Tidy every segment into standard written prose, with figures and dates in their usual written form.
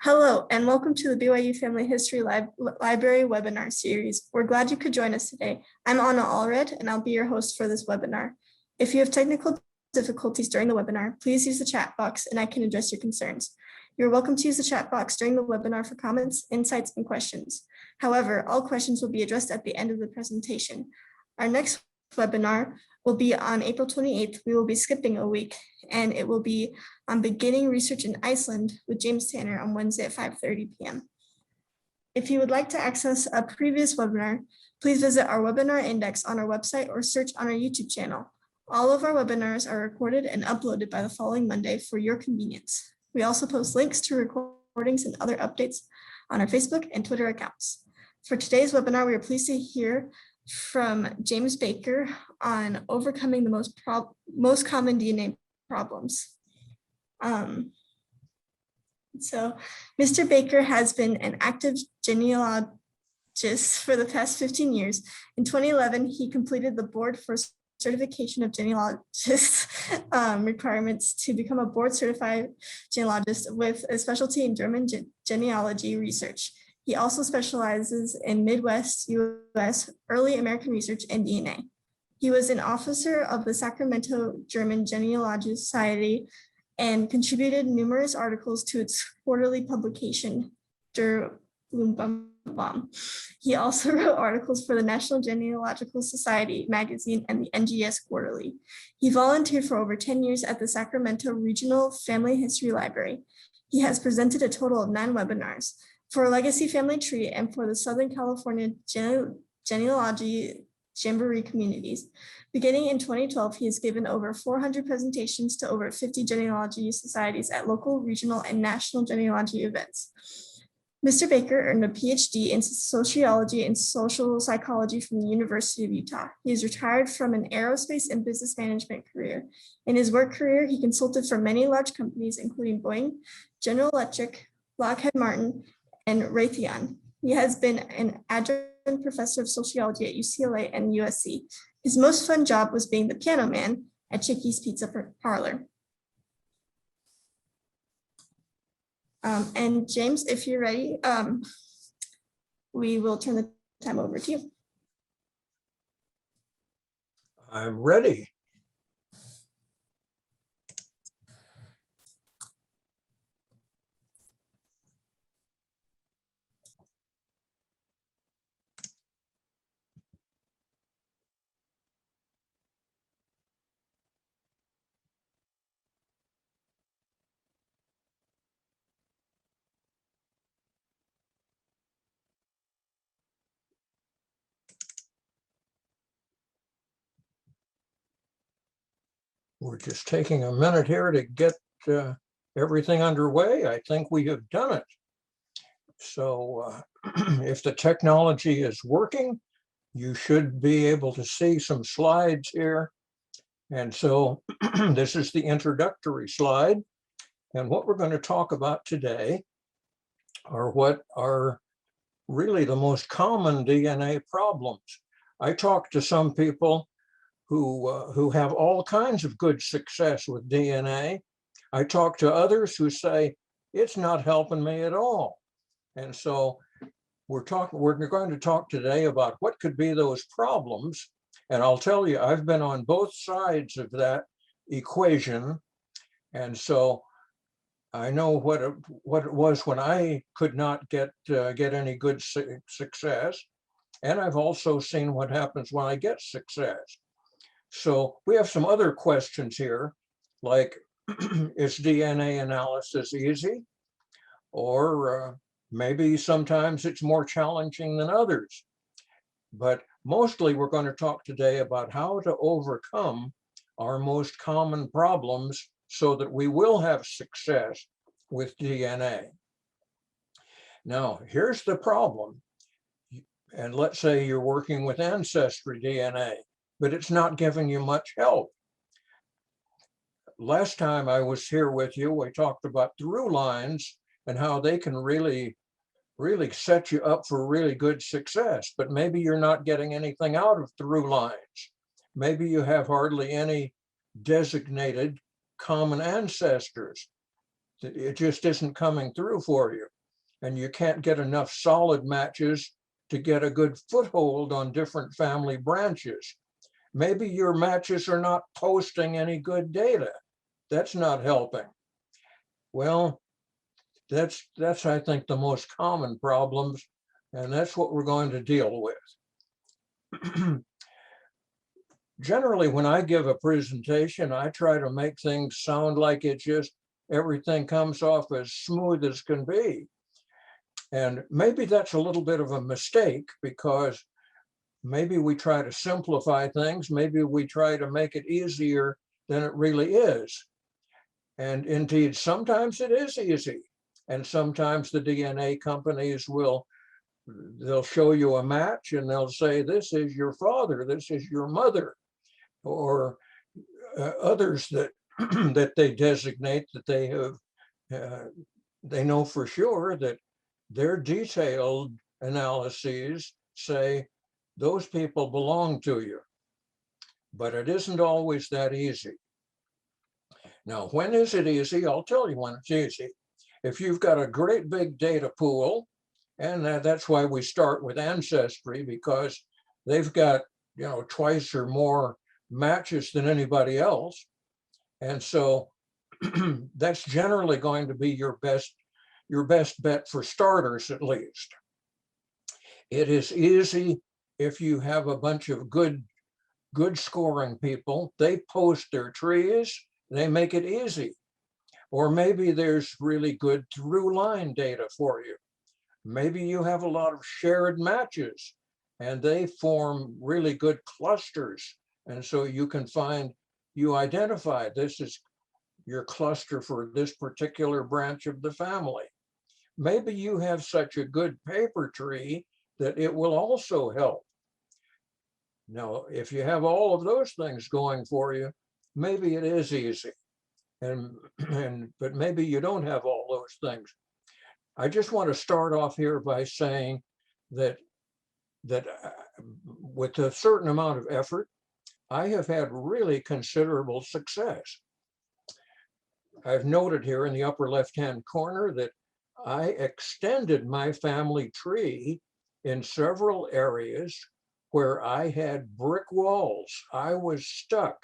Hello, and welcome to the BYU Family History Library webinar series. We're glad you could join us today. I'm Anna Allred, and I'll be your host for this webinar. If you have technical difficulties during the webinar, please use the chat box and I can address your concerns. You're welcome to use the chat box during the webinar for comments, insights, and questions. However, all questions will be addressed at the end of the presentation. Our next webinar will be on April 28th. We will be skipping a week, and it will be on beginning research in Iceland with James Tanner on Wednesday at 5:30 p.m. If you would like to access a previous webinar, please visit our webinar index on our website or search on our YouTube channel. All of our webinars are recorded and uploaded by the following Monday for your convenience. We also post links to recordings and other updates on our Facebook and Twitter accounts. For today's webinar, we are pleased to hear from James Baker on overcoming the most common DNA problems. So Mr. Baker has been an active genealogist for the past 15 years. In 2011, he completed the board for certification of genealogist requirements to become a board certified genealogist with a specialty in German genealogy research. He also specializes in Midwest U.S. early American research and DNA. He was an officer of the Sacramento German Genealogy Society and contributed numerous articles to its quarterly publication, Der Blumenbaum. He also wrote articles for the National Genealogical Society magazine and the NGS Quarterly. He volunteered for over 10 years at the Sacramento Regional Family History Library. He has presented a total of 9 webinars for Legacy Family Tree and for the Southern California Genealogy Jamboree communities. Beginning in 2012, he has given over 400 presentations to over 50 genealogy societies at local, regional, and national genealogy events. Mr. Baker earned a PhD in sociology and social psychology from the University of Utah. He is retired from an aerospace and business management career. In his work career, he consulted for many large companies, including Boeing, General Electric, Lockheed Martin, and Raytheon. He has been an adjunct professor of sociology at UCLA and USC. His most fun job was being the piano man at Chicky's Pizza Parlor. And James, if you're ready, we will turn the time over to you. I'm ready. We're just taking a minute here to get everything underway. I think we have done it. So if the technology is working, you should be able to see some slides here. And so this is the introductory slide. And what we're going to talk about today are what are really the most common DNA problems. I talked to some people who have all kinds of good success with DNA. I talk to others who say, it's not helping me at all. And so we're going to talk today about what could be those problems. And I'll tell you, I've been on both sides of that equation. And so I know what it was when I could not get any good success. And I've also seen what happens when I get success. So we have some other questions here, like, is DNA analysis easy? Or maybe sometimes it's more challenging than others. But mostly we're going to talk today about how to overcome our most common problems so that we will have success with DNA. Now, here's the problem. And let's say you're working with Ancestry DNA, but it's not giving you much help. Last time I was here with you, we talked about through lines and how they can really set you up for really good success, but maybe you're not getting anything out of through lines. Maybe you have hardly any designated common ancestors. It just isn't coming through for you. and you can't get enough solid matches to get a good foothold on different family branches. Maybe your matches are not posting any good data. That's not helping. Well, that's I think the most common problems, and that's what we're going to deal with. Generally, when I give a presentation, I try to make things sound like it just everything comes off as smooth as can be. And maybe that's a little bit of a mistake, because maybe we try to simplify things. Maybe we try to make it easier than it really is. And indeed, sometimes it is easy. And sometimes the DNA companies they'll show you a match and they'll say, this is your father, this is your mother, or others that that they designate that they have, they know for sure that their detailed analyses say those people belong to you. But it isn't always that easy. Now, when is it easy? I'll tell you when it's easy. If you've got a great big data pool, and that's why we start with Ancestry, because they've got, twice or more matches than anybody else. And so that's generally going to be your best bet for starters, at least. It is easy if you have a bunch of good scoring people. They post their trees, they make it easy. Or maybe there's really good through line data for you. Maybe you have a lot of shared matches and they form really good clusters. And so you identify this is your cluster for this particular branch of the family. Maybe you have such a good paper tree that it will also help. Now, if you have all of those things going for you, maybe it is easy. But maybe you don't have all those things. I just want to start off here by saying that with a certain amount of effort, I have had really considerable success. I've noted here in the upper left-hand corner that I extended my family tree in several areas where I had brick walls. I was stuck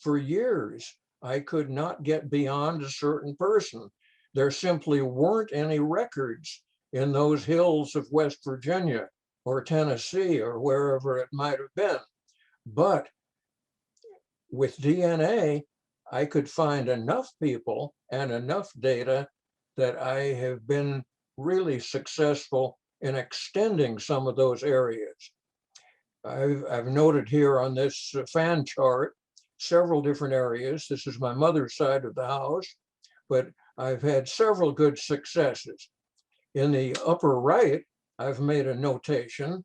for years. I could not get beyond a certain person. There simply weren't any records in those hills of West Virginia or Tennessee or wherever it might have been. But with DNA, I could find enough people and enough data that I have been really successful in extending some of those areas. I've noted here on this fan chart several different areas. This is my mother's side of the house, but I've had several good successes. In the upper right, I've made a notation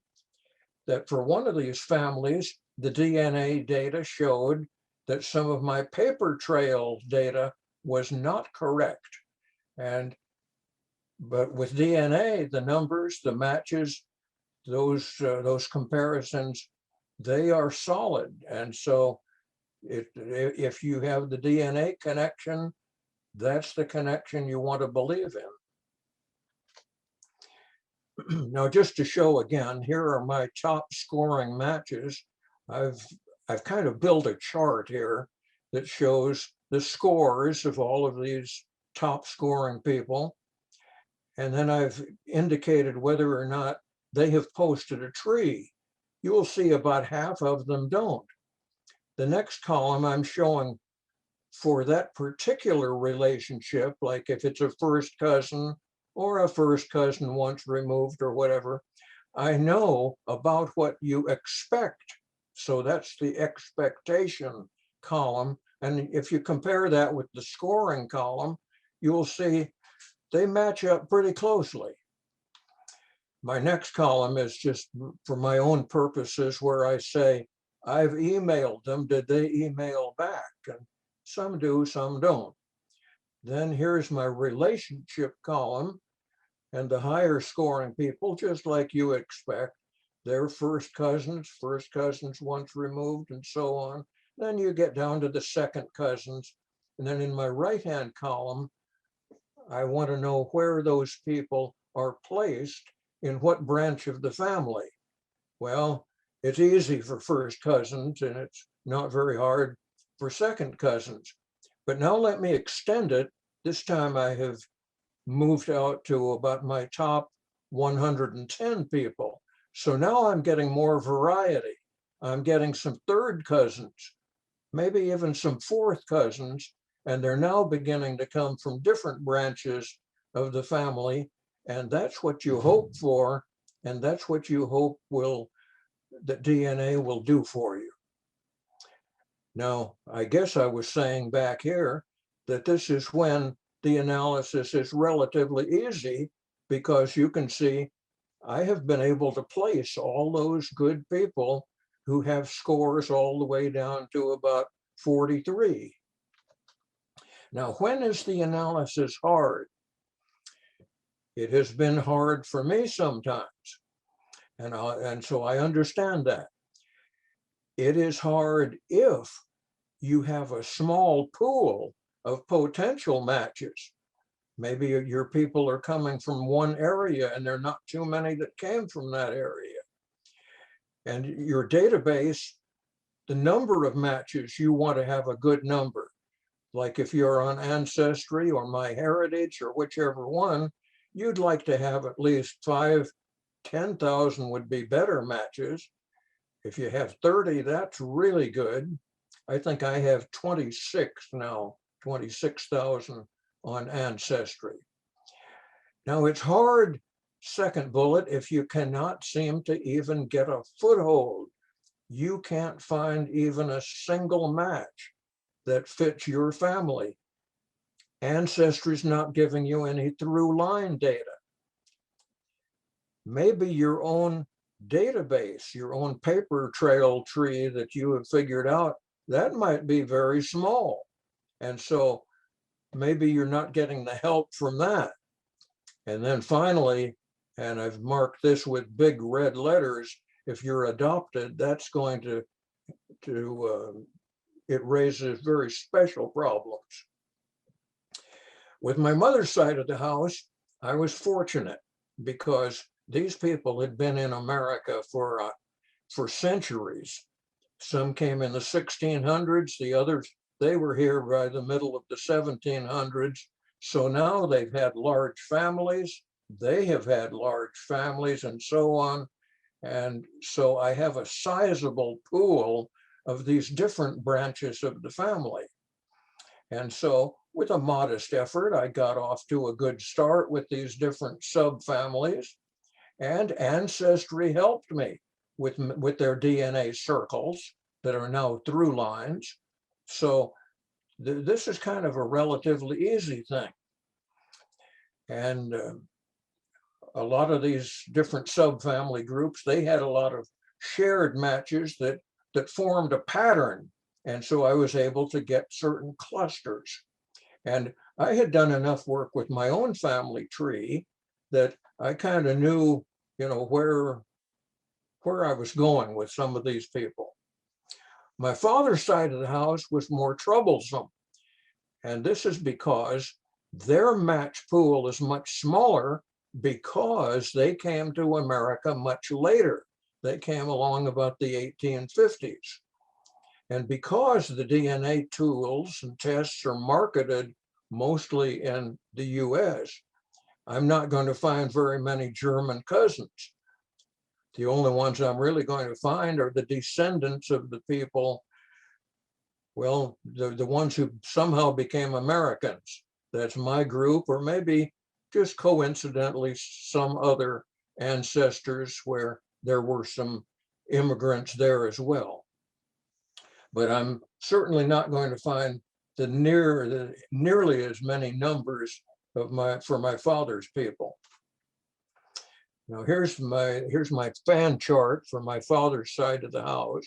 that for one of these families, the DNA data showed that some of my paper trail data was not correct. But with DNA, the numbers, the matches, those comparisons, they are solid. And so if you have the DNA connection, that's the connection you want to believe in. Now, just to show again, here are my top scoring matches. I've kind of built a chart here that shows the scores of all of these top scoring people. And then I've indicated whether or not they have posted a tree. You will see about half of them don't. The next column I'm showing for that particular relationship, like if it's a first cousin or a first cousin once removed or whatever, I know about what you expect. So that's the expectation column. And if you compare that with the scoring column, you'll see they match up pretty closely. My next column is just for my own purposes where I say, I've emailed them, did they email back? And some do, some don't. Then here's my relationship column, and the higher scoring people, just like you expect, they're first cousins once removed, and so on. Then you get down to the second cousins. And then in my right-hand column, I want to know where those people are placed in what branch of the family. Well, it's easy for first cousins and it's not very hard for second cousins. But now let me extend it. This time I have moved out to about my top 110 people. So now I'm getting more variety. I'm getting some third cousins, maybe even some fourth cousins, and they're now beginning to come from different branches of the family. And that's what you hope for. And that's what you hope that DNA will do for you. Now, I guess I was saying back here that this is when the analysis is relatively easy, because you can see I have been able to place all those good people who have scores all the way down to about 43. Now, when is the analysis hard? It has been hard for me sometimes, and so I understand that. It is hard if you have a small pool of potential matches. Maybe your people are coming from one area and there are not too many that came from that area. And your database, the number of matches, you want to have a good number. Like if you're on Ancestry or MyHeritage or whichever one, you'd like to have at least 5, 10,000 would be better matches. If you have 30, that's really good. I think I have 26 now, 26,000 on Ancestry. Now it's hard, second bullet, if you cannot seem to even get a foothold. You can't find even a single match that fits your family. Ancestry's not giving you any through line data. Maybe your own database, your own paper trail tree that you have figured out, that might be very small. And so maybe you're not getting the help from that. And then finally, and I've marked this with big red letters, if you're adopted, that's going to it raises very special problems. With my mother's side of the house, I was fortunate because these people had been in America for centuries. Some came in the 1600s, the others, they were here by the middle of the 1700s. So now they've had large families, they have had large families and so on. And so I have a sizable pool of these different branches of the family. And so with a modest effort, I got off to a good start with these different subfamilies, and Ancestry helped me with their DNA circles that are now through lines. So this is kind of a relatively easy thing. And a lot of these different subfamily groups, they had a lot of shared matches that formed a pattern. And so I was able to get certain clusters. And I had done enough work with my own family tree that I kind of knew, where I was going with some of these people. My father's side of the house was more troublesome. And this is because their match pool is much smaller because they came to America much later. They came along about the 1850s. And because the DNA tools and tests are marketed mostly in the US, I'm not going to find very many German cousins. The only ones I'm really going to find are the descendants of the people, well, the ones who somehow became Americans. That's my group, or maybe just coincidentally some other ancestors where there were some immigrants there as well. But I'm certainly not going to find nearly as many numbers for my father's people. Now here's my fan chart for my father's side of the house,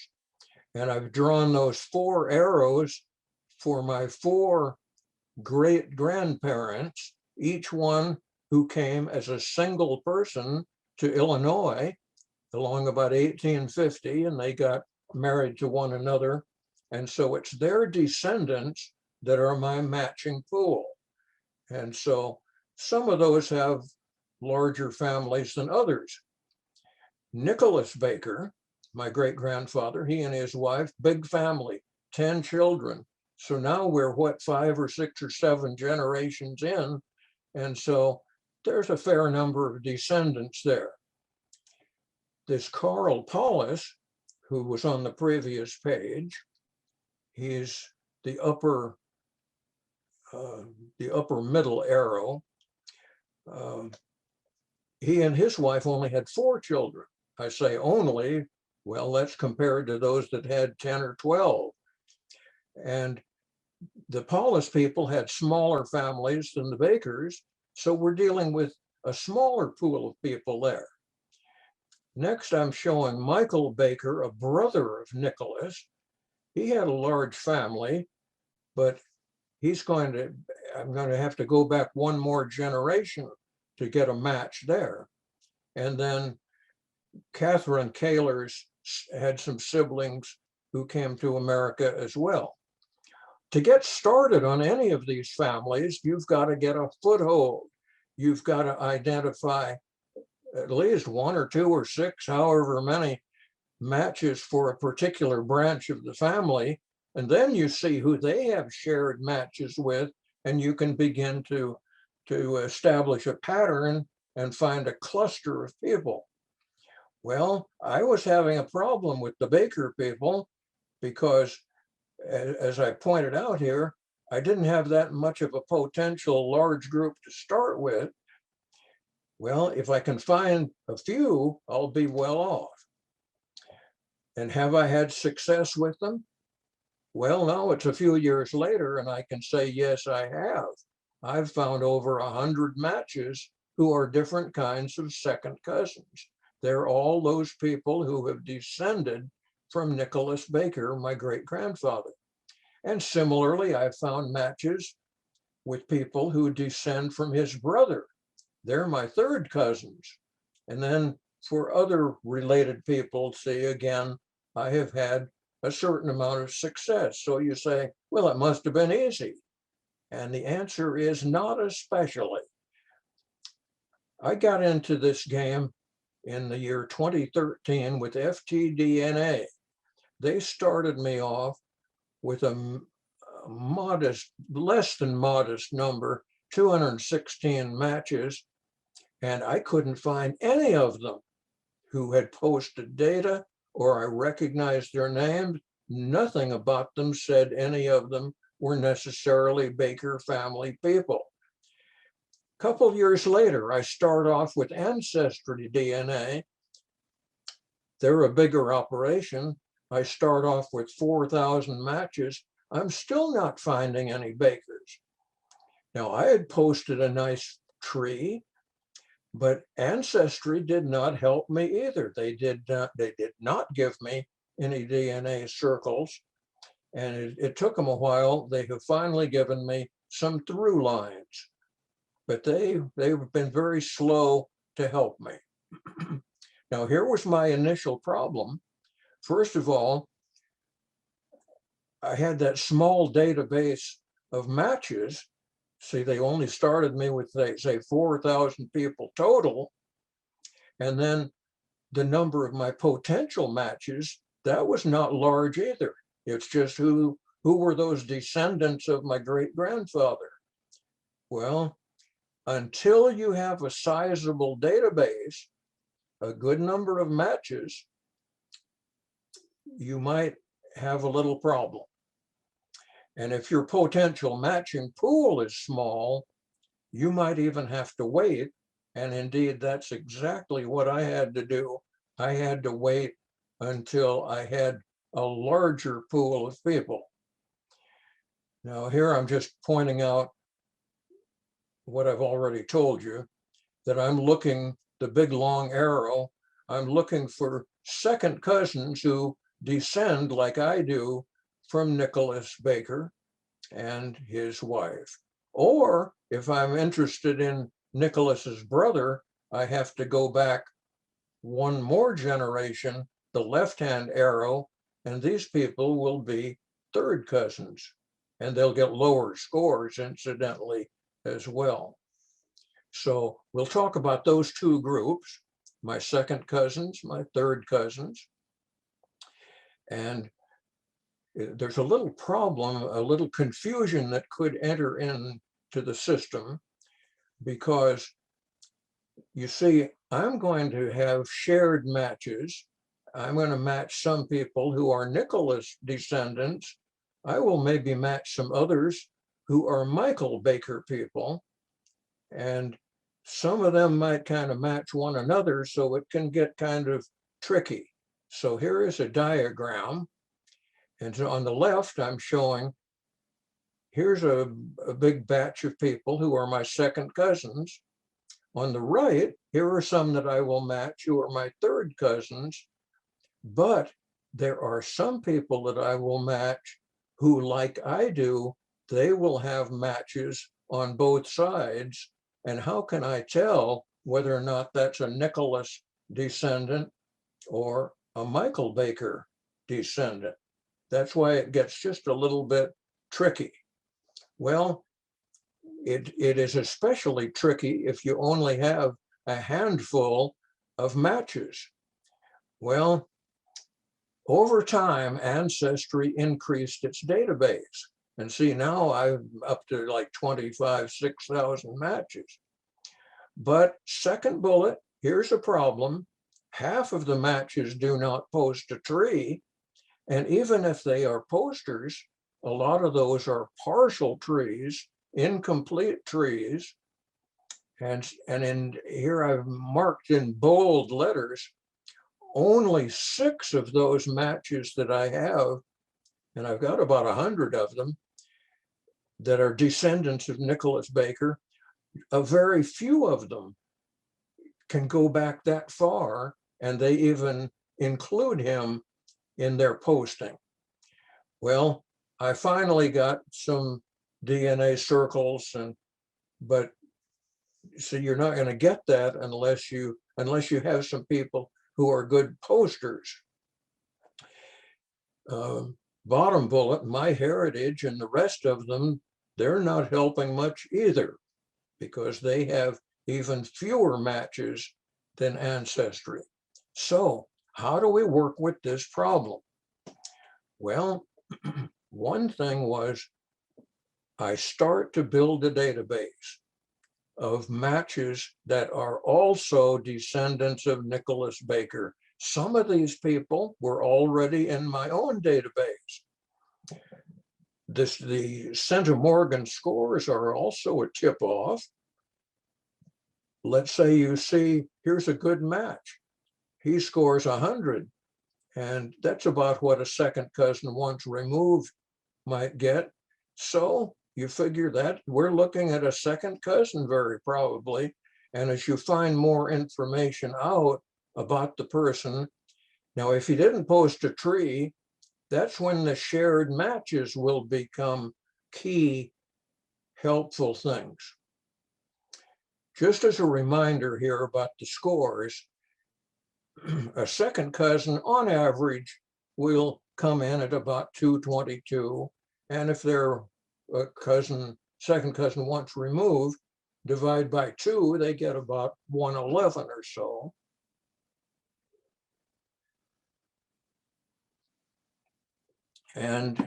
and I've drawn those 4 arrows for my 4 great grandparents, each one who came as a single person to Illinois along about 1850, and they got married to one another. And so it's their descendants that are my matching pool. And so some of those have larger families than others. Nicholas Baker, my great-grandfather, he and his wife, big family, 10 children. So now we're, what, 5 or 6 or 7 generations in. And so there's a fair number of descendants there. This Carl Paulus, who was on the previous page, he's the upper middle arrow. He and his wife only had 4 children. I say only, well, that's compared to those that had 10 or 12. And the Paulus people had smaller families than the Bakers, so we're dealing with a smaller pool of people there. Next, I'm showing Michael Baker, a brother of Nicholas. He had a large family, but I'm going to have to go back one more generation to get a match there. And then Catherine Kaler's had some siblings who came to America as well. To get started on any of these families, you've got to get a foothold. You've got to identify at least 1 or 2 or 6, however many matches for a particular branch of the family. And then you see who they have shared matches with, and you can begin to establish a pattern and find a cluster of people. Well, I was having a problem with the Baker people because, as I pointed out here, I didn't have that much of a potential large group to start with. Well, if I can find a few, I'll be well off. And have I had success with them? Well, no, it's a few years later, and I can say, yes, I have. I've found over 100 matches who are different kinds of second cousins. They're all those people who have descended from Nicholas Baker, my great-grandfather. And similarly, I've found matches with people who descend from his brother. They're my third cousins. And then for other related people, see, again, I have had a certain amount of success. So you say, well, it must have been easy. And the answer is not especially. I got into this game in the year 2013 with FTDNA. They started me off with a modest, less than modest number, 216 matches, and I couldn't find any of them who had posted data or I recognized their names. Nothing about them said any of them were necessarily Baker family people. A couple of years later, I start off with Ancestry Dna. They're a bigger operation. I start off with 4,000 matches. I'm still not finding any Bakers. Now, I had posted a nice tree, but Ancestry did not help me either. They did not give me any DNA circles, and it took them a while. They have finally given me some through lines, but they've been very slow to help me. Now, here was my initial problem. First of all, I had that small database of matches. See, they only started me with, say, 4,000 people total. And then the number of my potential matches, that was not large either. It's just who were those descendants of my great-grandfather? Well, until you have a sizable database, a good number of matches, you might have a little problem. And if your potential matching pool is small, you might even have to wait. And indeed, that's exactly what I had to do. I had to wait until I had a larger pool of people. Now here I'm just pointing out what I've already told you, that I'm looking, the big long arrow, I'm looking for second cousins who descend like I do from Nicholas Baker and his wife. Or if I'm interested in Nicholas's brother, I have to go back one more generation, the left-hand arrow, and these people will be third cousins, and they'll get lower scores, incidentally, as well. So we'll talk about those two groups, my second cousins, my third cousins. And there's a little problem, a little confusion that could enter into the system, because you see, I'm going to have shared matches. I'm going to match some people who are Nicholas descendants. I will maybe match some others who are Michael Baker people. And some of them might kind of match one another, so it can get kind of tricky. So here is a diagram. And so on the left, I'm showing, here's a big batch of people who are my second cousins. On the right, here are some that I will match who are my third cousins, but there are some people that I will match who, like I do, they will have matches on both sides. And how can I tell whether or not that's a Nicholas descendant or a Michael Baker descendant? That's why it gets just a little bit tricky. Well, it is especially tricky if you only have a handful of matches. Well, over time, Ancestry increased its database. And see, now I'm up to like 6,000 matches. But second bullet, here's a problem. Half of the matches do not post a tree. And even if they are posters, a lot of those are partial trees, incomplete trees. And in here I've marked in bold letters, only 6 of those matches that I have, and I've got about 100 of them, that are descendants of Nicholas Baker, a very few of them can go back that far, and they even include him in their posting. Well, I finally got some DNA circles, but so you're not going to get that unless you have some people who are good posters. Bottom bullet, MyHeritage and the rest of them, they're not helping much either, because they have even fewer matches than Ancestry. So how do we work with this problem? Well, one thing was, I start to build a database of matches that are also descendants of Nicholas Baker. Some of these people were already in my own database. The centimorgan scores are also a tip-off. Let's say you see, here's a good match. He scores 100, and that's about what a second cousin once removed might get. So you figure that we're looking at a second cousin very probably. And as you find more information out about the person, now if he didn't post a tree, that's when the shared matches will become key, helpful things. Just as a reminder here about the scores, a second cousin on average will come in at about 222. And if they're a second cousin once removed, divide by 2, they get about 111 or so. And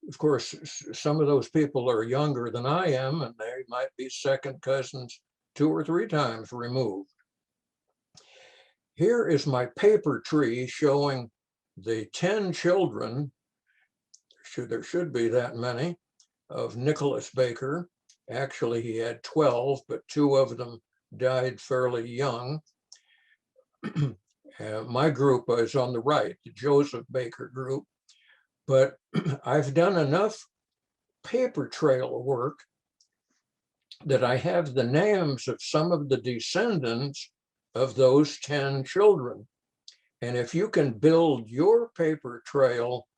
of course, some of those people are younger than I am, and they might be second cousins 2 or 3 times removed. Here is my paper tree showing the 10 children, there should be that many, of Nicholas Baker. Actually, he had 12, but 2 of them died fairly young. My group is on the right, the Joseph Baker group. But I've done enough paper trail work that I have the names of some of the descendants of those 10 children. And if you can build your paper trail,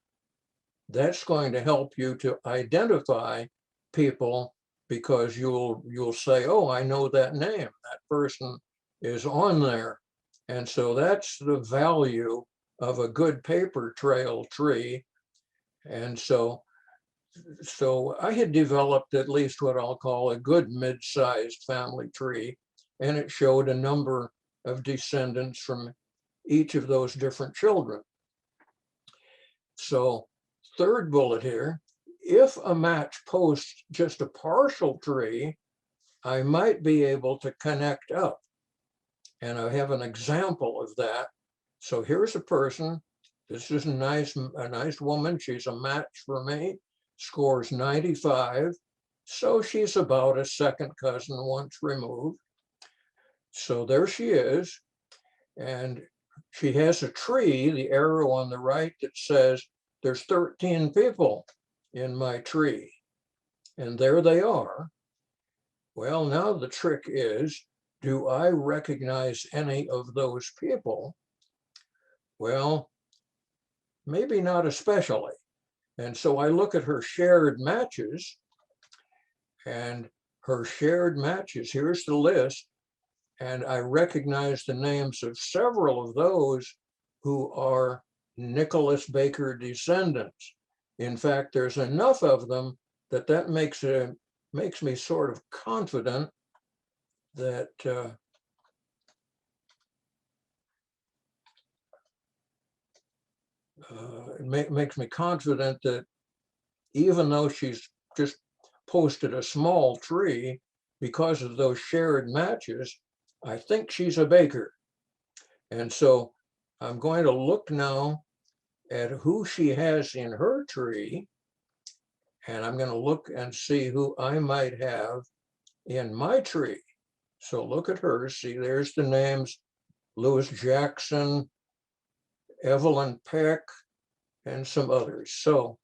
that's going to help you to identify people, because you'll say, oh, I know that name, that person is on there. And so that's the value of a good paper trail tree. And so So I had developed at least what I'll call a good mid-sized family tree, and it showed a number of descendants from each of those different children. So third bullet here, if a match posts just a partial tree, I might be able to connect up. And I have an example of that. So here's a person. This is a nice woman. She's a match for me, scores 95. So she's about a second cousin once removed. So there she is. And she has a tree, the arrow on the right, that says there's 13 people in my tree. And there they are. Well, now the trick is, do I recognize any of those people? Well, maybe not especially. And so I look at her shared matches, and her shared matches, here's the list, and I recognize the names of several of those who are Nicholas Baker descendants. In fact, there's enough of them that makes me sort of confident that it makes me confident that even though she's just posted a small tree, because of those shared matches, I think she's a Baker. And so I'm going to look now at who she has in her tree, and I'm going to look and see who I might have in my tree. So look at hers. See, there's the names: Lewis Jackson, Evelyn Peck, and some others. So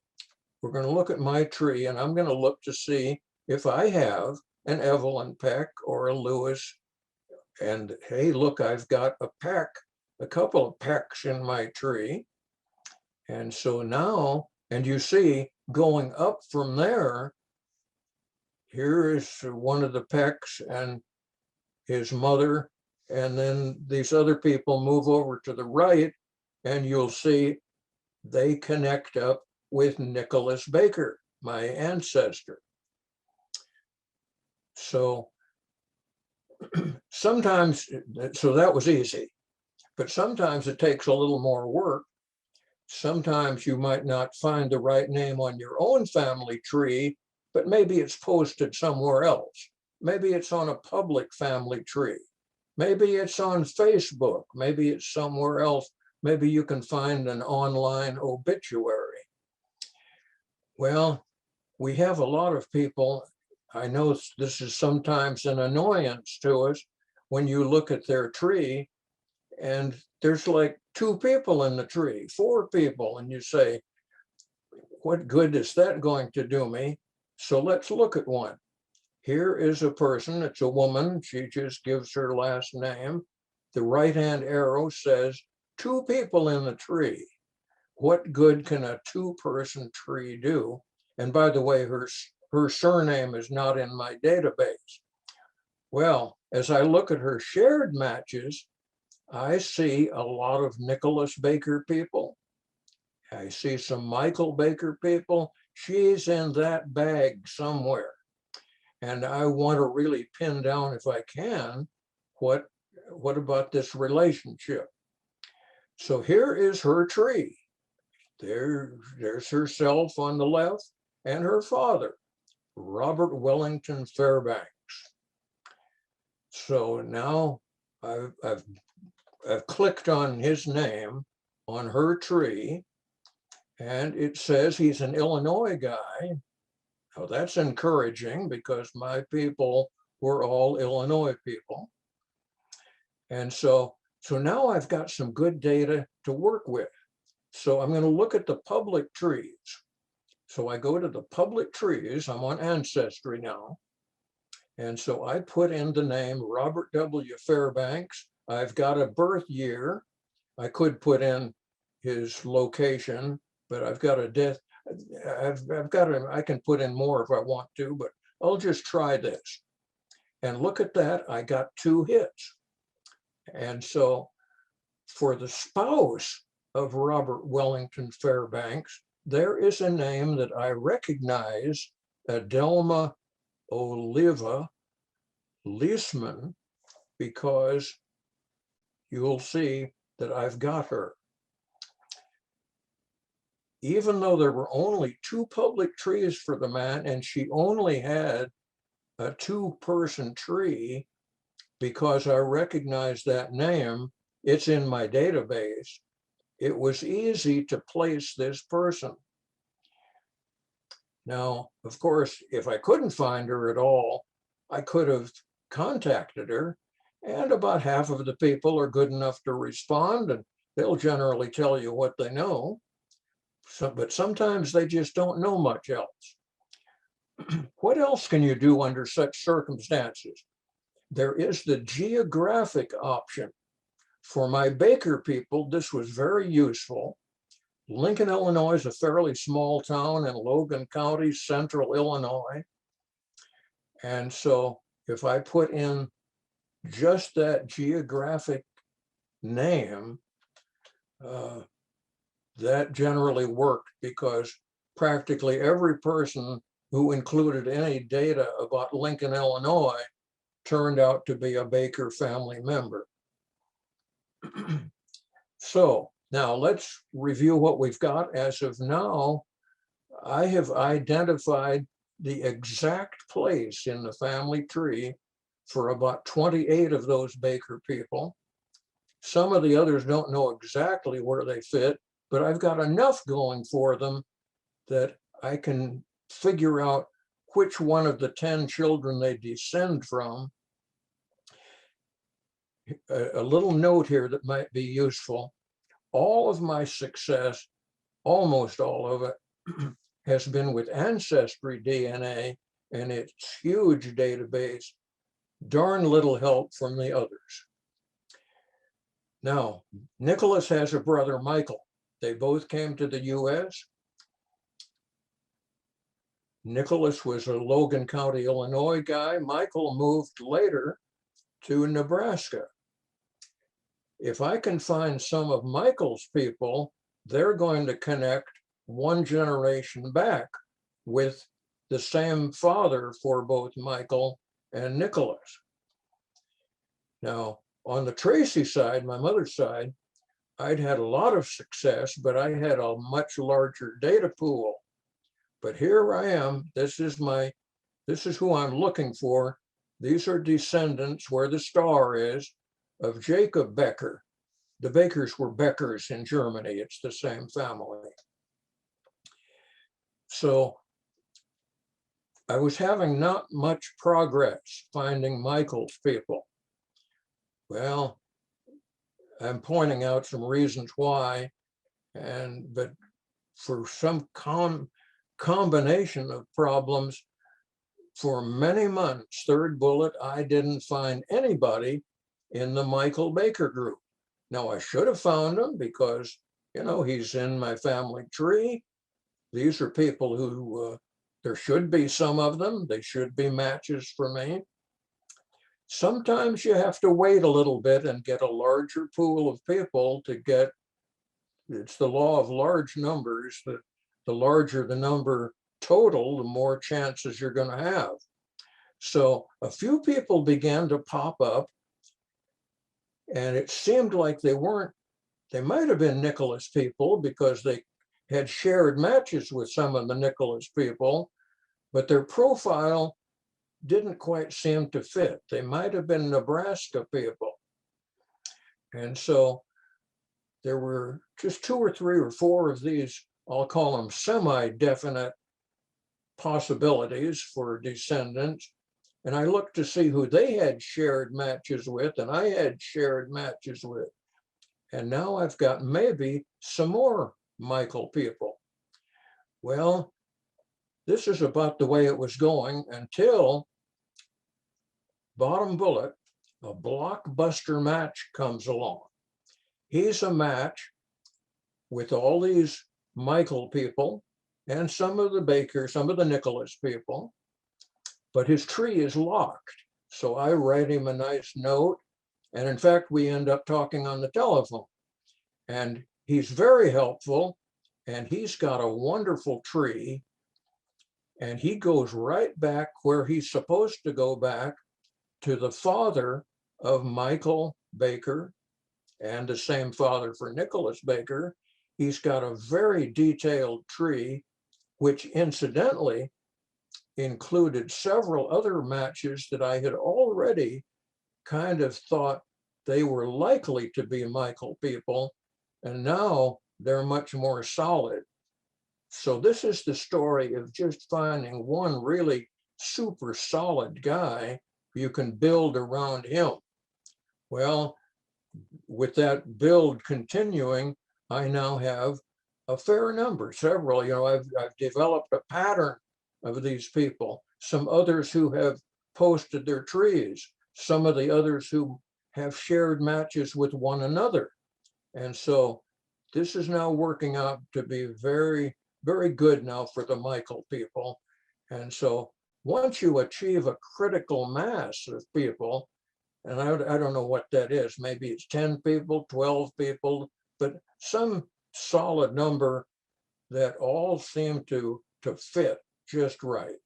we're going to look at my tree, and I'm going to look to see if I have an Evelyn Peck or a Lewis. And hey, look, I've got a Peck, a couple of Pecks in my tree. And so now, and you see, going up from there, here is one of the Pecks and his mother. And then these other people move over to the right, and you'll see they connect up with Nicholas Baker, my ancestor. So sometimes, so that was easy, but sometimes it takes a little more work. Sometimes you might not find the right name on your own family tree, but maybe it's posted somewhere else. Maybe it's on a public family tree. Maybe it's on Facebook. Maybe it's somewhere else. Maybe you can find an online obituary. Well, we have a lot of people. I know this is sometimes an annoyance to us when you look at their tree and there's like 2 people in the tree, 4 people, and you say, what good is that going to do me? So let's look at one. Here is a person, it's a woman, she just gives her last name. The right-hand arrow says 2 people in the tree. What good can a 2-person tree do? And by the way, her surname is not in my database. Well, as I look at her shared matches, I see a lot of Nicholas Baker people. I see some Michael Baker people. She's in that bag somewhere. And I want to really pin down, if I can, what about this relationship? So here is her tree. There's herself on the left and her father, Robert Wellington Fairbanks. So now I've clicked on his name on her tree, and it says he's an Illinois guy. Now that's encouraging because my people were all Illinois people. And so now I've got some good data to work with. So I'm going to look at the public trees. So I go to the public trees. I'm on Ancestry now. And so I put in the name Robert W. Fairbanks. I've got a birth year. I could put in his location, but I've got a death. I can put in more if I want to, but I'll just try this. And look at that, I got 2 hits. And so for the spouse of Robert Wellington Fairbanks, there is a name that I recognize, Adelma Oliva Leisman, because you'll see that I've got her. Even though there were only 2 public trees for the man, and she only had a 2-person tree, because I recognize that name, it's in my database. It was easy to place this person. Now, of course, if I couldn't find her at all, I could have contacted her, and about half of the people are good enough to respond, and they'll generally tell you what they know. But sometimes they just don't know much else. What else can you do under such circumstances? There is the geographic option. For my Baker people, this was very useful. Lincoln, Illinois is a fairly small town in Logan County, central Illinois. And so if I put in just that geographic name, that generally worked, because practically every person who included any data about Lincoln, Illinois, turned out to be a Baker family member. So now let's review what we've got. As of now, I have identified the exact place in the family tree for about 28 of those Baker people. Some of the others don't know exactly where they fit, but I've got enough going for them that I can figure out which one of the 10 children they descend from. A little note here that might be useful. All of my success, almost all of it, has been with Ancestry Dna and its huge database, darn little help from the others. Now, Nicholas has a brother, Michael. They both came to the US. Nicholas was a Logan County, Illinois guy. Michael moved later to Nebraska. If I can find some of Michael's people, they're going to connect one generation back with the same father for both Michael and Nicholas. Now, on the Tracy side, my mother's side, I'd had a lot of success, but I had a much larger data pool. But here I am. This is who I'm looking for. These are descendants, where the star is, of Jacob Becker. The Bakers were Beckers in Germany. It's the same family. So I was having not much progress finding Michael's people. Well, I'm pointing out some reasons why, but for some combination of problems, for many months, third bullet, I didn't find anybody in the Michael Baker group. Now, I should have found him because, he's in my family tree. These are people who, there should be some of them. They should be matches for me. Sometimes you have to wait a little bit and get a larger pool of people to get, it's the law of large numbers, that the larger the number total, the more chances you're going to have. So a few people began to pop up, and it seemed like they might have been Nicholas people because they had shared matches with some of the Nicholas people, but their profile didn't quite seem to fit. They might have been Nebraska people. And so there were just 2 or 3 or 4 of these, I'll call them semi-definite possibilities for descendants. And I looked to see who they had shared matches with, and I had shared matches with. And now I've got maybe some more Michael people. Well, this is about the way it was going until, bottom bullet, a blockbuster match comes along. He's a match with all these Michael people and some of the Baker, some of the Nicholas people, but his tree is locked. So I write him a nice note. And in fact, we end up talking on the telephone. And he's very helpful and he's got a wonderful tree, and he goes right back where he's supposed to go back, to the father of Michael Baker and the same father for Nicholas Baker. He's got a very detailed tree, which incidentally included several other matches that I had already kind of thought they were likely to be Michael people, and now they're much more solid. So this is the story of just finding one really super solid guy you can build around him. Well, with that build continuing, I now have a fair number, several. I've developed a pattern of these people. Some others who have posted their trees, some of the others who have shared matches with one another. And so this is now working out to be very, very good now for the Michael people. And so once you achieve a critical mass of people, and I don't know what that is, maybe it's 10 people, 12 people, but some solid number that all seem to fit just right.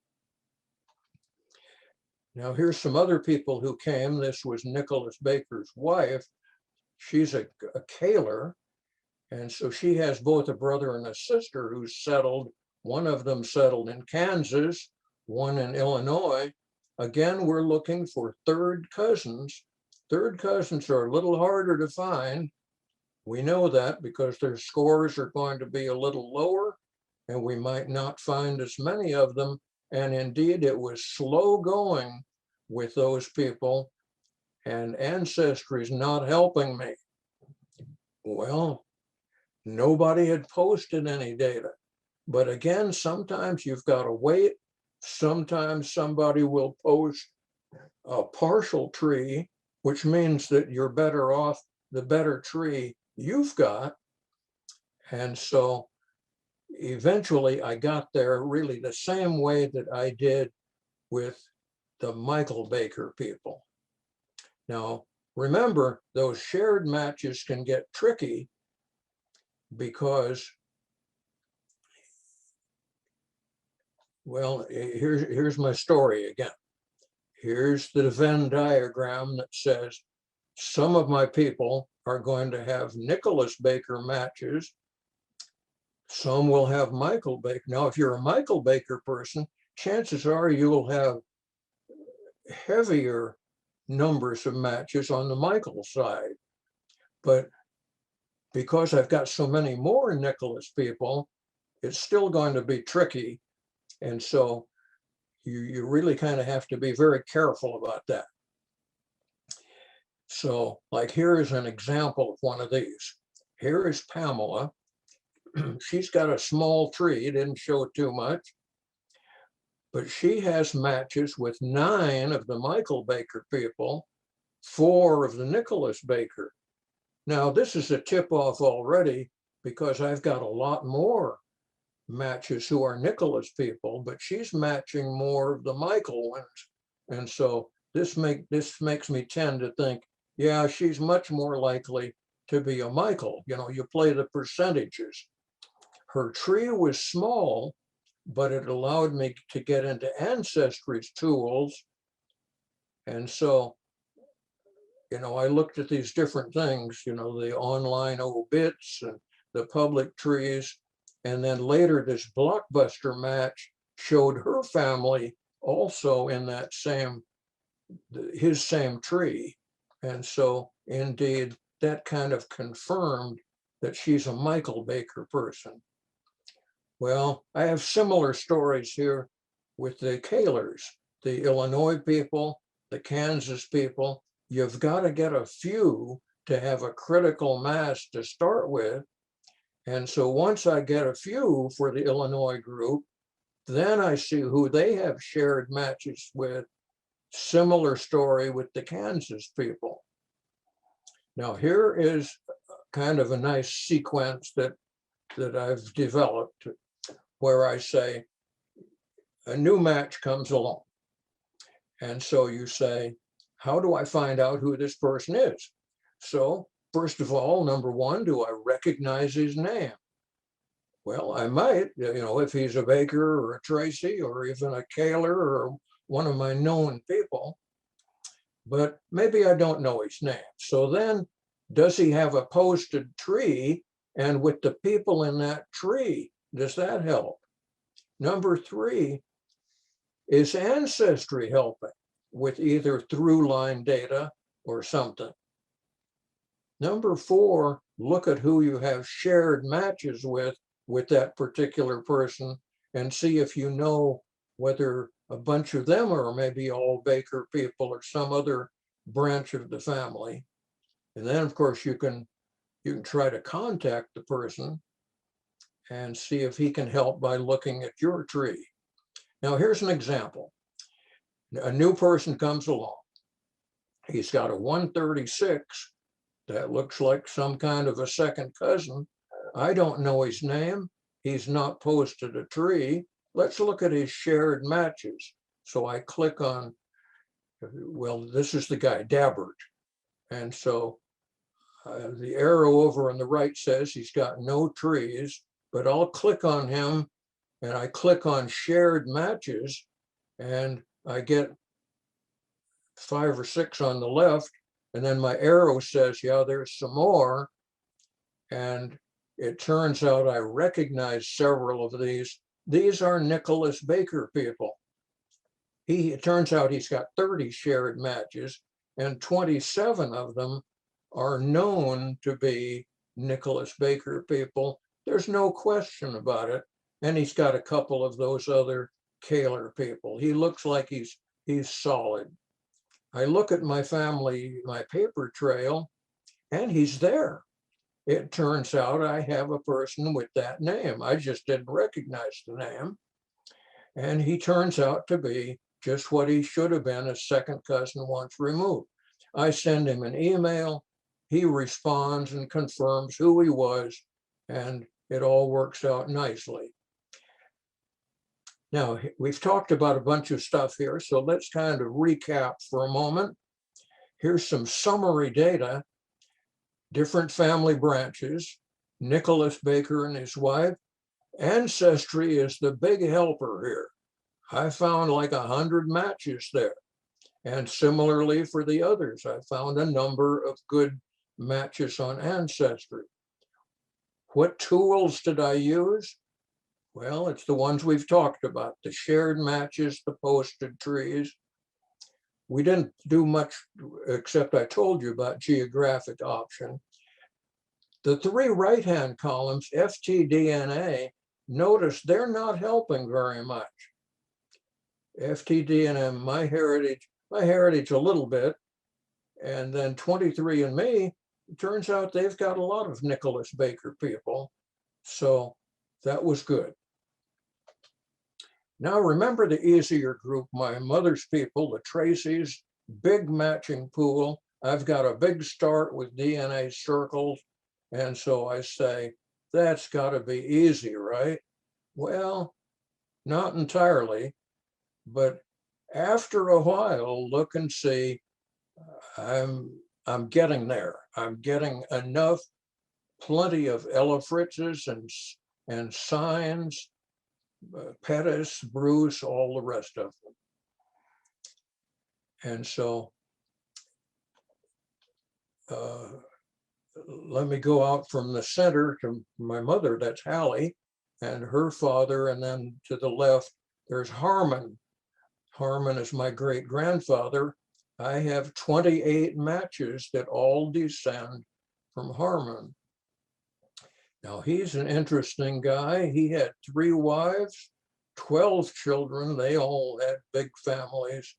Now here's some other people who came. This was Nicholas Baker's wife. She's a Kaler, and so she has both a brother and a sister who's settled. One of them settled in Kansas, one in Illinois. Again, we're looking for third cousins. Third cousins are a little harder to find. We know that because their scores are going to be a little lower, and we might not find as many of them. And indeed, it was slow going with those people, and Ancestry is not helping me. Well, nobody had posted any data. But again, sometimes you've got to wait. Sometimes somebody will post a partial tree, which means that you're better off the better tree you've got. And so eventually I got there really the same way that I did with the Michael Baker people. Now, remember, those shared matches can get tricky because, well, here's my story again. Here's the Venn diagram that says some of my people are going to have Nicholas Baker matches. Some will have Michael Baker. Now, if you're a Michael Baker person, chances are you will have heavier numbers of matches on the Michael side. But because I've got so many more Nicholas people, it's still going to be tricky. And so you really kind of have to be very careful about that. So like here is an example of one of these. Here is Pamela. She's got a small tree, didn't show too much, but she has matches with 9 of the Michael Baker people, 4 of the Nicholas Baker. Now this is a tip-off already because I've got a lot more matches who are Nicholas people, but she's matching more of the Michael ones. And so this makes me tend to think, yeah, she's much more likely to be a Michael. You play the percentages. Her tree was small, but it allowed me to get into Ancestry's tools. And so, I looked at these different things, the online obits and the public trees. And then later, this blockbuster match showed her family also in that his same tree. And so indeed, that kind of confirmed that she's a Michael Baker person. Well, I have similar stories here with the Kalers, the Illinois people, the Kansas people. You've got to get a few to have a critical mass to start with. And so once I get a few for the Illinois group, then I see who they have shared matches with. Similar story with the Kansas people. Now here is kind of a nice sequence that I've developed where I say a new match comes along. And so you say, how do I find out who this person is? So first of all, number one, do I recognize his name? Well, I might, if he's a Baker or a Tracy or even a Kaler or one of my known people, but maybe I don't know his name. So then, does he have a posted tree? And with the people in that tree, does that help? Number 3, is Ancestry helping with either through line data or something? Number 4, look at who you have shared matches with that particular person and see if you know whether a bunch of them are maybe all Baker people or some other branch of the family. And then of course you can try to contact the person and see if he can help by looking at your tree. Now here's an example. A new person comes along. He's got a 136 that looks like some kind of a second cousin. I don't know his name. He's not posted a tree. Let's look at his shared matches. So I click on, well, this is the guy, Dabbert. And so the arrow over on the right says he's got no trees, but I'll click on him and I click on shared matches and I get 5 or 6 on the left. And then my arrow says, yeah, there's some more. And it turns out I recognize several of these. These are Nicholas Baker people. It turns out he's got 30 shared matches and 27 of them are known to be Nicholas Baker people. There's no question about it. And he's got a couple of those other Kaler people. He looks like he's solid. I look at my family, my paper trail, and he's there. It turns out I have a person with that name. I just didn't recognize the name. And he turns out to be just what he should have been, a second cousin once removed. I send him an email. He responds and confirms who he was, and it all works out nicely. Now, we've talked about a bunch of stuff here, so let's kind of recap for a moment. Here's some summary data, different family branches, Nicholas Baker and his wife. Ancestry is the big helper here. I found like 100 matches there. And similarly for the others, I found a number of good matches on Ancestry. What tools did I use? Well, it's the ones we've talked about, the shared matches, the posted trees. We didn't do much except I told you about geographic option. The 3 right-hand columns, FTDNA, notice they're not helping very much. FTDNA, my heritage a little bit, and then 23andMe, it turns out they've got a lot of Nicholas Baker people. So that was good. Now remember the easier group, my mother's people, the Tracys, big matching pool. I've got a big start with DNA circles. And so I say, that's got to be easy, right? Well, not entirely, but after a while, look and see, I'm getting there. I'm getting enough, plenty of Ella Fritzes and signs, Pettis, Bruce, all the rest of them. And so let me go out from the center to my mother, that's Hallie, and her father, and then to the left, there's Harmon. Harmon is my great-grandfather. I have 28 matches that all descend from Harmon. Now, he's an interesting guy. He had 3 wives, 12 children. They all had big families.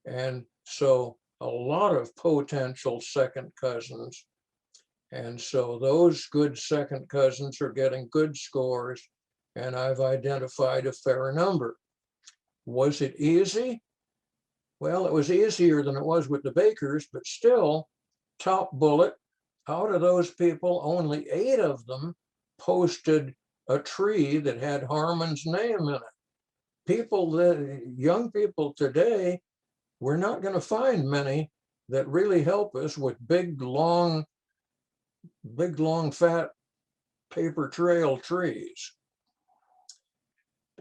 And so a lot of potential second cousins. And so those good second cousins are getting good scores. And I've identified a fair number. Was it easy? Well, it was easier than it was with the Bakers, but still, top bullet, out of those people, only 8 of them posted a tree that had Harmon's name in it. Young people today, we're not going to find many that really help us with big, long, fat paper trail trees.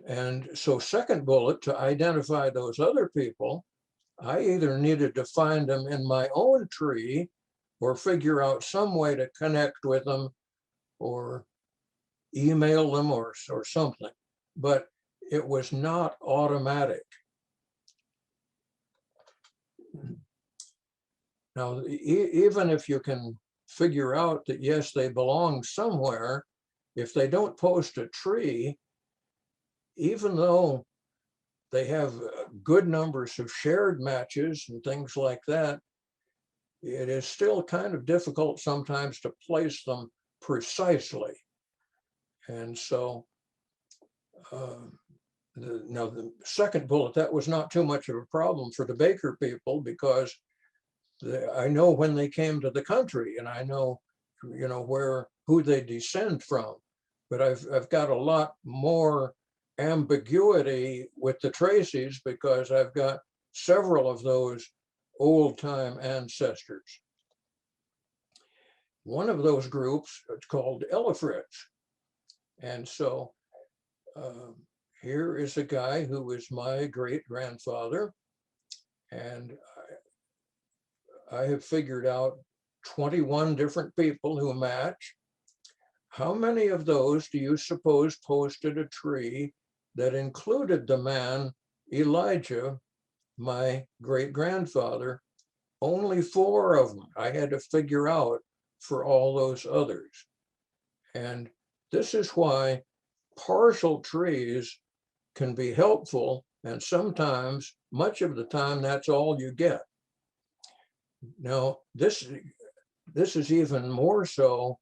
And so second bullet, to identify those other people, I either needed to find them in my own tree or figure out some way to connect with them or email them or something, but it was not automatic. Now, even if you can figure out that, yes, they belong somewhere, if they don't post a tree, even though they have good numbers of shared matches and things like that, it is still kind of difficult sometimes to place them precisely. And so now the second bullet, that was not too much of a problem for the Baker people, because I know when they came to the country, and I know, who they descend from. But I've got a lot more ambiguity with the Tracys because I've got several of those old-time ancestors. One of those groups is called Elifrits. And so here is a guy who is my great-grandfather, and I have figured out 21 different people who match. How many of those do you suppose posted a tree that included the man Elijah, my great-grandfather? Only 4 of them I had to figure out for all those others. And this is why partial trees can be helpful, and sometimes, much of the time, that's all you get. Now, this is even more so.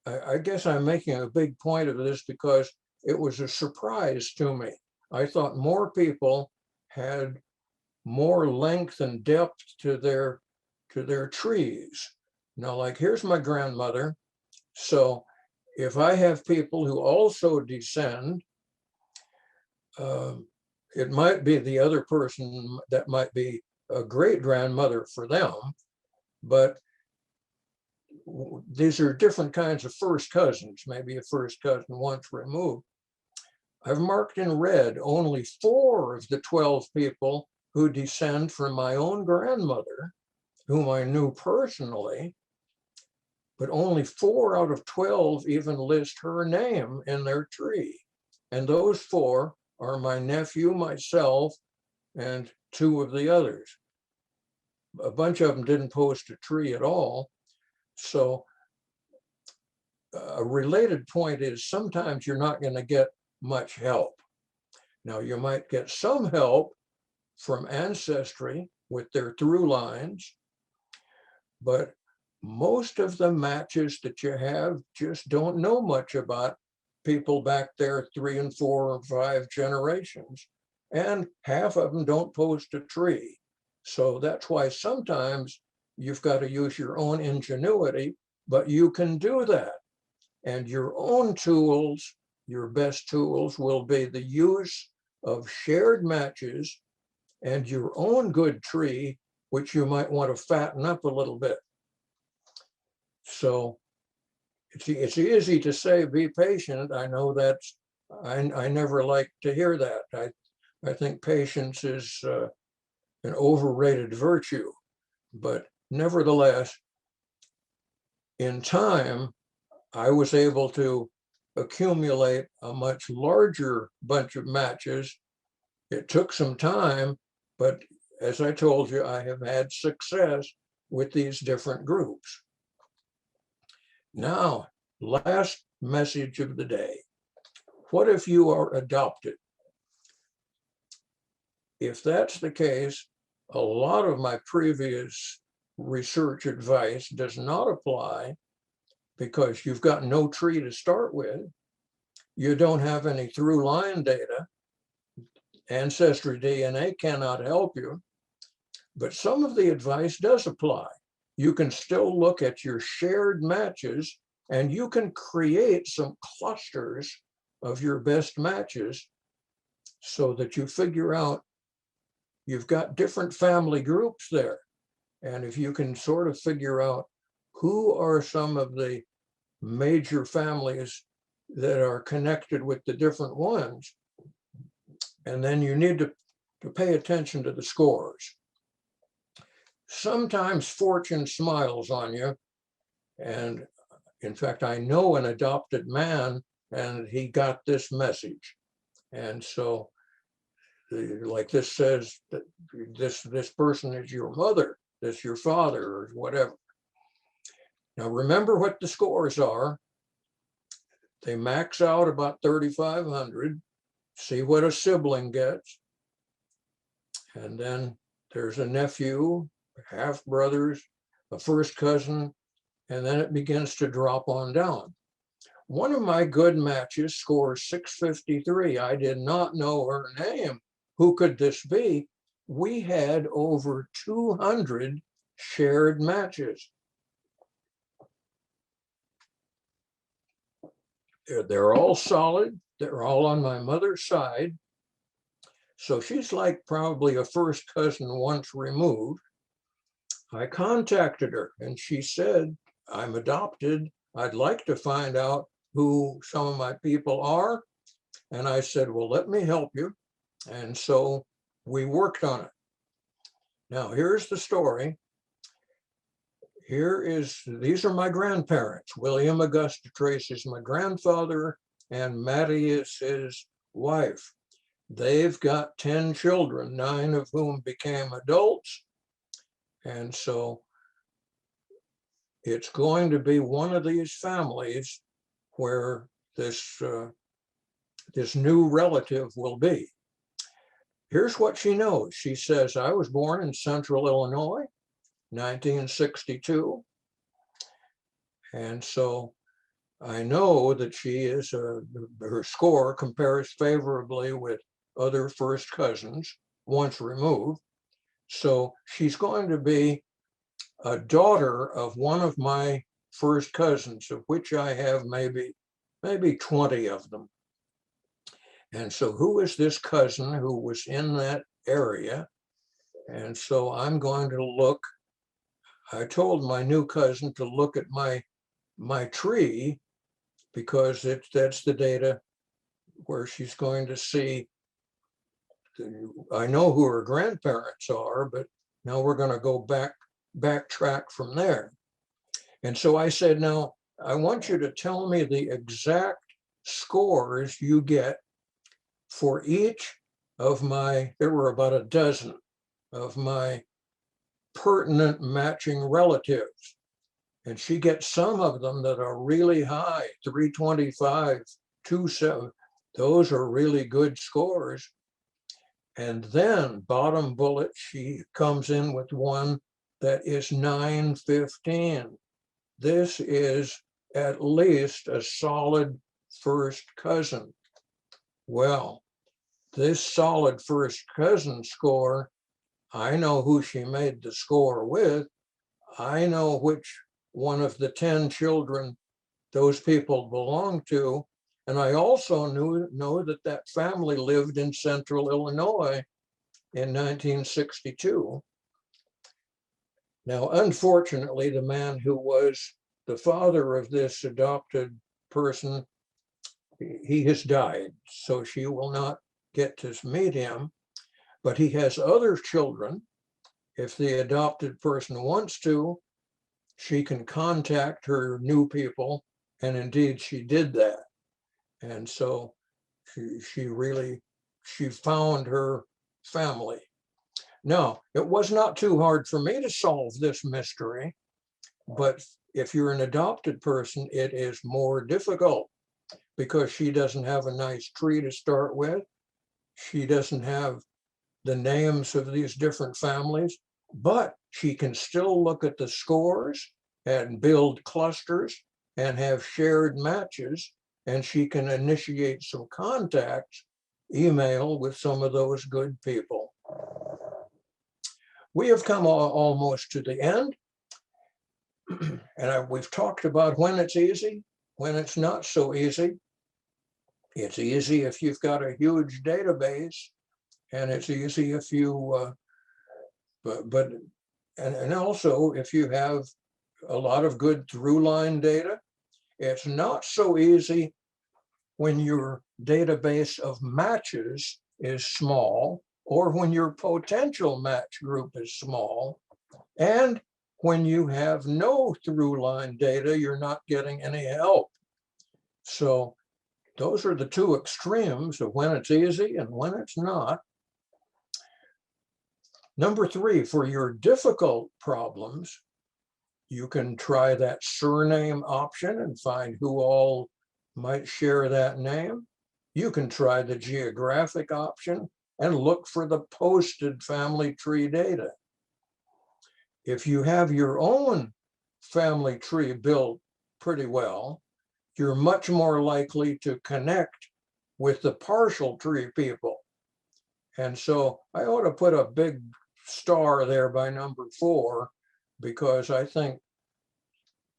I guess I'm making a big point of this because it was a surprise to me. I thought more people had more length and depth to their trees. Now, like, here's my grandmother. So if I have people who also descend, it might be the other person that might be a great-grandmother for them, but these are different kinds of first cousins, maybe a first cousin once removed. I've marked in red only 4 of the 12 people who descend from my own grandmother, whom I knew personally, but only 4 out of 12 even list her name in their tree. And those 4 are my nephew, myself, and 2 of the others. A bunch of them didn't post a tree at all. So a related point is sometimes you're not going to get much help. Now, you might get some help from Ancestry with their through lines, but most of the matches that you have just don't know much about people back there 3 and 4 or 5 generations, and half of them don't post a tree. So that's why sometimes you've got to use your own ingenuity, but you can do that. And your own tools, your best tools, will be the use of shared matches and your own good tree, which you might want to fatten up a little bit. So it's easy to say, be patient. I know that's, I never like to hear that. I think patience is an overrated virtue, but nevertheless, in time, I was able to accumulate a much larger bunch of matches. It took some time, but as I told you, I have had success with these different groups. Now, last message of the day. What if you are adopted? If that's the case, a lot of my previous research advice does not apply because you've got no tree to start with. You don't have any through line data. Ancestry DNA cannot help you, but some of the advice does apply. You can still look at your shared matches and you can create some clusters of your best matches so that you figure out you've got different family groups there. And if you can sort of figure out who are some of the major families that are connected with the different ones. And then you need to pay attention to the scores. Sometimes fortune smiles on you. And in fact, I know an adopted man, and he got this message. And so, like this says that this person is your mother, this your father, or whatever. Now, remember what the scores are. They max out about 3,500. See what a sibling gets. And then there's a nephew, half brothers, a first cousin, and then it begins to drop on down. One of my good matches scores 653. I did not know her name. Who could this be? We had over 200 shared matches. They're all solid. They're all on my mother's side. So she's like probably a first cousin once removed. I contacted her and she said, I'm adopted. I'd like to find out who some of my people are. And I said, well, let me help you. And so we worked on it. Now, here's the story. These are my grandparents. William Augusta Trace is my grandfather, and Mattie is his wife. They've got 10 children, 9 of whom became adults. And so it's going to be one of these families where this new relative will be. Here's what she knows. She says, I was born in Central Illinois, 1962. And so I know that she is, her score compares favorably with other first cousins, once removed. So she's going to be a daughter of one of my first cousins, of which I have maybe 20 of them. And so who is this cousin who was in that area? And so I'm going to look. I told my new cousin to look at my tree, because that's the data where she's going to see. I know who her grandparents are, but now we're going to go backtrack from there. And so I said, now I want you to tell me the exact scores you get for each of there were about a dozen of my pertinent matching relatives. And she gets some of them that are really high, 325, 27. Those are really good scores. And then bottom bullet, she comes in with one that is 915. This is at least a solid first cousin. Well, this solid first cousin score, I know who she made the score with. I know which one of the 10 children those people belong to. And I also know that family lived in Central Illinois in 1962. Now, unfortunately, the man who was the father of this adopted person, he has died, so she will not get to meet him, but he has other children. If the adopted person wants to, she can contact her new people, and indeed she did that. And so she found her family. Now, it was not too hard for me to solve this mystery, but if you're an adopted person, it is more difficult because she doesn't have a nice tree to start with. She doesn't have the names of these different families, but she can still look at the scores and build clusters and have shared matches, and she can initiate some contacts, email with some of those good people. We have come almost to the end, and we've talked about when it's easy, when it's not so easy. It's easy if you've got a huge database, and it's easy if you, and also if you have a lot of good through line data. It's not so easy when your database of matches is small, or when your potential match group is small, and when you have no through line data, you're not getting any help. So those are the two extremes of when it's easy and when it's not. Number three, for your difficult problems, you can try that surname option and find who all might share that name. You can try the geographic option and look for the posted family tree data. If you have your own family tree built pretty well, you're much more likely to connect with the partial tree people. And so I ought to put a big star there by number 4, because I think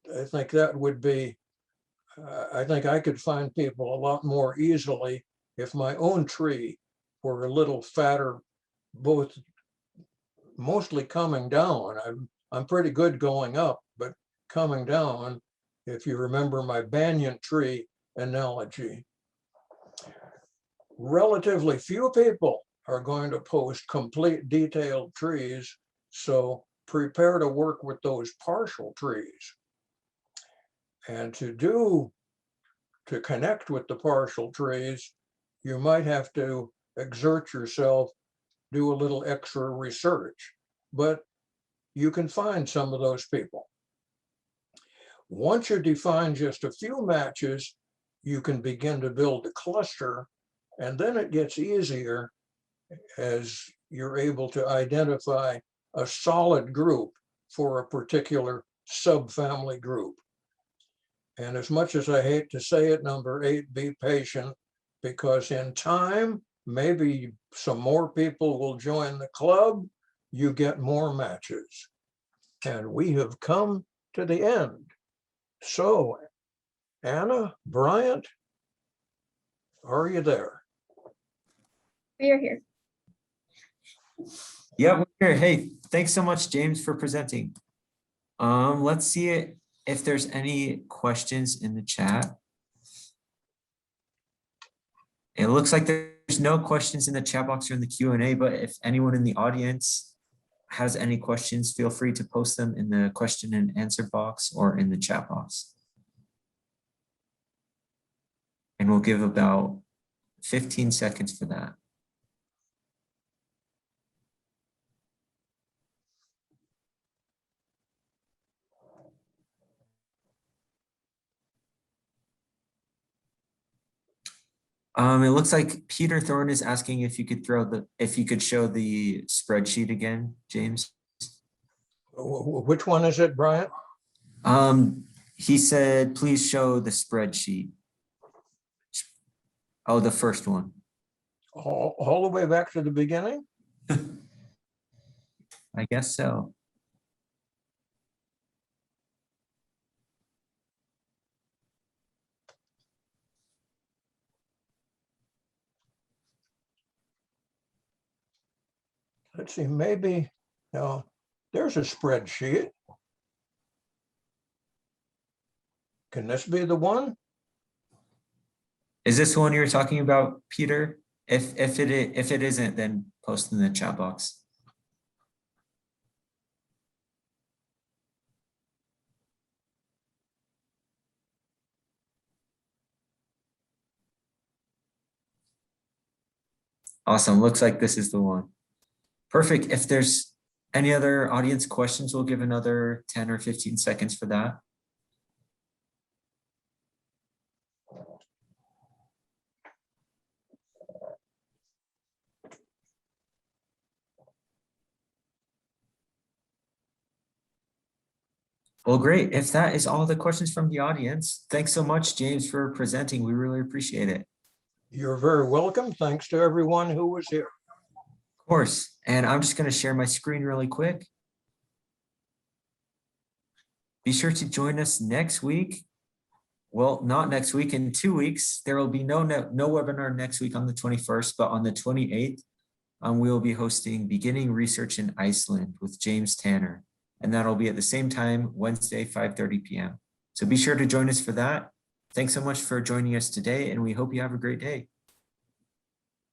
that would be, I think I could find people a lot more easily if my own tree were a little fatter, both mostly coming down. I'm pretty good going up, but coming down, if you remember my banyan tree analogy. Relatively few people are going to post complete detailed trees, so prepare to work with those partial trees. And to connect with the partial trees, you might have to exert yourself, do a little extra research, but you can find some of those people. Once you define just a few matches, you can begin to build a cluster, and then it gets easier as you're able to identify a solid group for a particular subfamily group. And as much as I hate to say it, number 8, be patient, because in time, maybe some more people will join the club, you get more matches. And we have come to the end. So, Anna, Bryant, are you there? We are here. Yeah, we're here. Hey, thanks so much, James, for presenting. Let's see if there's any questions in the chat. It looks like there's no questions in the chat box or in the Q&A, but if anyone in the audience has any questions, feel free to post them in the question and answer box or in the chat box. And we'll give about 15 seconds for that. It looks like Peter Thorne is asking if you could show the spreadsheet again, James. Which one is it, Bryant? He said, please show the spreadsheet. Oh, the first one. All the way back to the beginning? I guess so. Let's see, maybe, no, there's a spreadsheet. Can this be the one? Is this one you're talking about, Peter? If it isn't, then post in the chat box. Awesome. Looks like this is the one. Perfect. If there's any other audience questions, we'll give another 10 or 15 seconds for that. Well, great. If that is all the questions from the audience, thanks so much, James, for presenting. We really appreciate it. You're very welcome. Thanks to everyone who was here. Of course. And I'm just going to share my screen really quick. Be sure to join us next week. Well, not next week, in 2 weeks. There will be no webinar next week on the 21st, but on the 28th, we will be hosting Beginning Research in Iceland with James Tanner. And that'll be at the same time, Wednesday, 5:30 p.m. So be sure to join us for that. Thanks so much for joining us today, and we hope you have a great day.